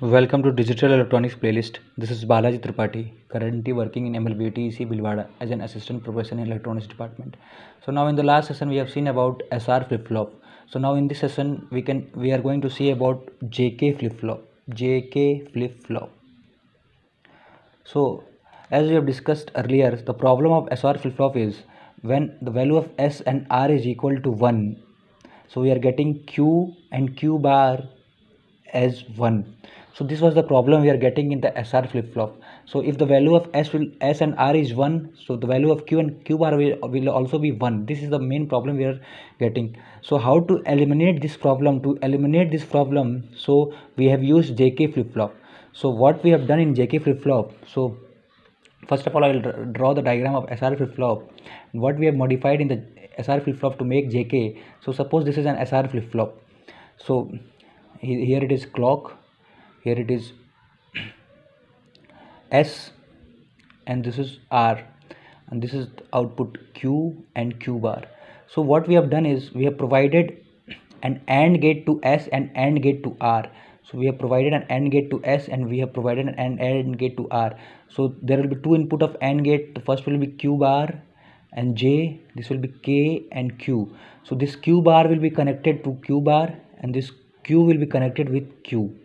Welcome to Digital Electronics Playlist. This is Balaji Tripathi, currently working in MLBTEC Bilwada as an assistant professor in electronics department. So now in the last session we have seen about SR flip flop. So now in this session we are going to see about JK flip flop. JK flip flop. So as we have discussed earlier, the problem of SR flip flop is when the value of S and R is equal to 1. So we are getting Q and Q bar as 1. So this was the problem we are getting in the SR flip flop. So if the value of S and R is 1, so the value of Q and Q bar will also be 1. This is the main problem we are getting. So how to eliminate this problem? To eliminate this problem, so we have used JK flip flop. So what we have done in JK flip flop, so first of all I will draw the diagram of SR flip flop. What we have modified in the SR flip flop to make JK. So suppose this is an SR flip flop. So here it is clock, here it is S, and this is R, and this is output Q and Q bar. So what we have done is we have provided an AND gate to S and AND gate to R. So we have provided an AND gate to S and we have provided an AND gate to R. So there will be two input of AND gate. The first will be Q bar and J, this will be K and Q. So this Q bar will be connected to Q bar and this Q will be connected with Q.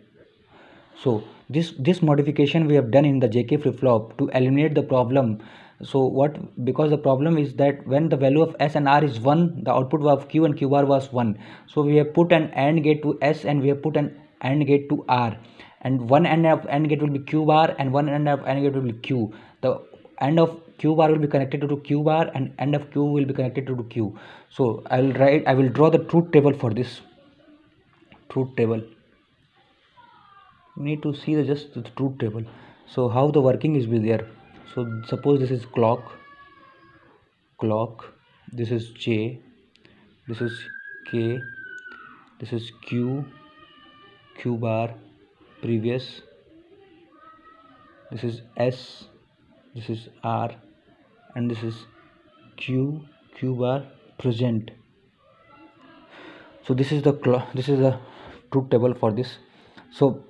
So this modification we have done in the JK flip flop to eliminate the problem. So because the problem is that when the value of S and R is 1, the output of Q and Q bar was 1. So we have put an AND gate to S and we have put an AND gate to R, and one end of AND gate will be Q bar and one end of AND gate will be Q. The end of Q bar will be connected to Q bar and end of Q will be connected to Q. So I will draw the truth table for this. Truth table, we need to see just the truth table. So how the working is be there. So suppose this is clock, this is J, this is K, this is Q bar previous, this is S, this is R, and this is Q bar present. So this is the truth table for this. So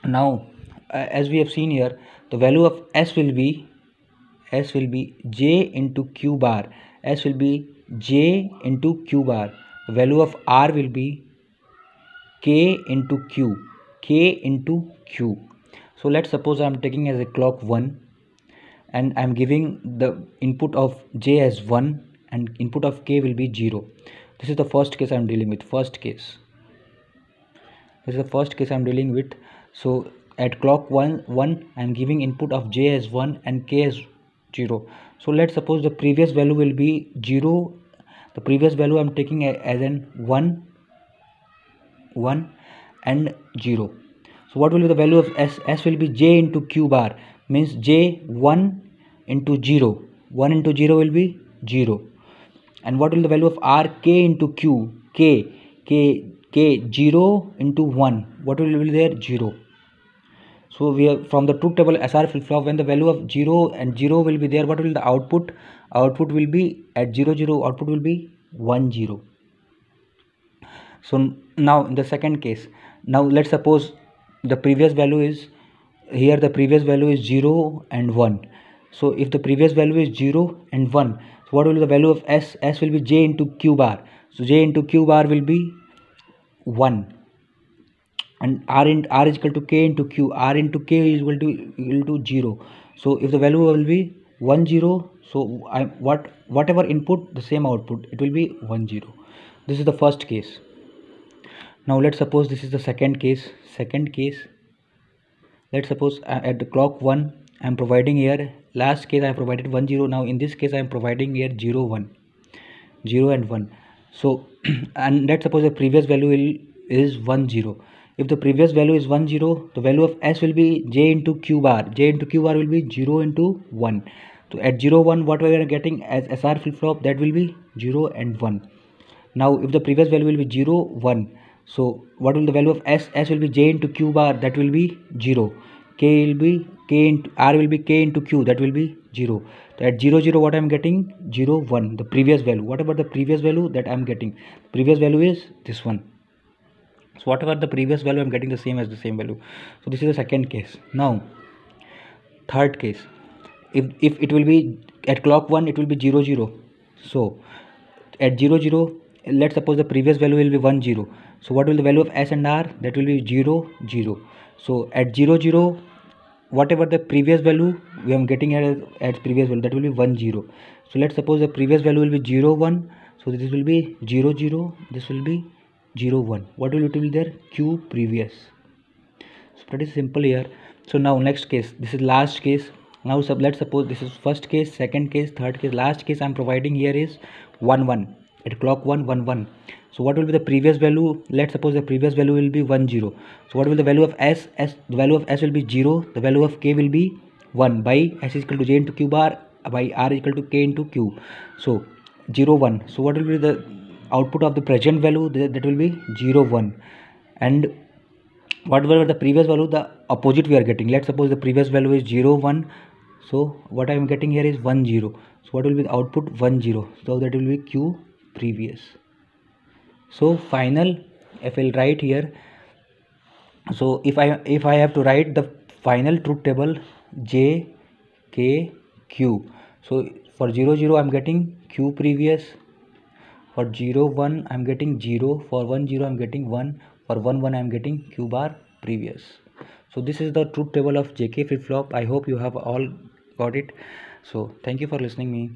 now as we have seen here, the value of S will be J into Q bar. S will be J into Q bar. The value of R will be K into Q. So let's suppose I am taking as a clock 1 and I am giving the input of J as 1 and input of K will be 0. This is the first case I am dealing with. This is the first case I am dealing with. So at clock 1 I am giving input of J as 1 and K as 0. So let's suppose the previous value will be 0. The previous value I am taking as an 1 and 0. So what will be the value of S? S will be J into Q bar, means J 1 into 0. 1 into 0 will be 0. And what will the value of R? K into Q. K 0 into 1. What will be there? 0. So we have from the truth table SR flip flop, when the value of 0 and 0 will be there, what will the output? Output will be at 0 0, output will be 1 0. So now in the second case, now let's suppose the previous value is here, the previous value is 0 and 1. So if the previous value is 0 and 1, so what will be the value of S? S will be J into Q bar. So J into Q bar will be 1 and R is equal to K into Q. R into K is equal to 0. So if the value will be 1 0, so whatever input, the same output, it will be 1 0. This is the first case. Now let's suppose this is the second case. Let's suppose at the clock 1 I am providing here, last case I provided 1 0. Now in this case I am providing here 0 1, 0 and 1. So and let's suppose the previous value is 1 0. If the previous value is 1 0, the value of S will be J into Q bar. J into Q bar will be 0 into 1. So at 0 1, what we are getting as SR flip flop, that will be 0 and 1. Now if the previous value will be 0 1, so what will the value of S? S will be J into Q bar, that will be 0. K will be K into R will be K into Q, that will be 0. So at 0 0, what I am getting? 0 1, the previous value. What about the previous value that I am getting? Previous value is this one. So whatever the previous value, I'm getting the same as the same value. So this is the second case. Now third case, if it will be at clock 1, it will be 0 0. So at 0 0, let's suppose the previous value will be 1 0. So what will the value of S and R? That will be 0 0. So at 0 0, whatever the previous value we are getting at previous value, that will be 1 0. So let's suppose the previous value will be 0 1. So this will be 0 0, this will be 0 1. What will it be there? Q previous. So pretty simple here. So now next case, this is last case. Now let's suppose this is first case, second case, third case. Last case I'm providing here is 1 1. At clock 1 1 1. So what will be the previous value? Let's suppose the previous value will be 1 0. So what will the value of S? The value of S will be 0. The value of K will be 1 by S is equal to J into Q bar by R is equal to K into Q. So 0 1. So what will be the output of the present value? That will be 0 1. And whatever the previous value, the opposite we are getting. Let's suppose the previous value is 0 1. So what I am getting here is 1 0. So what will be the output? 1 0. So that will be Q previous. So final, if I'll write here, so if I have to write the final truth table, J K Q. So for 0 0 I'm getting Q previous. For 0 1 I'm getting 0. For 1 0 I'm getting 1. For 1 1 I'm getting Q bar previous. So this is the truth table of JK flip flop. I hope you have all got it. So thank you for listening me.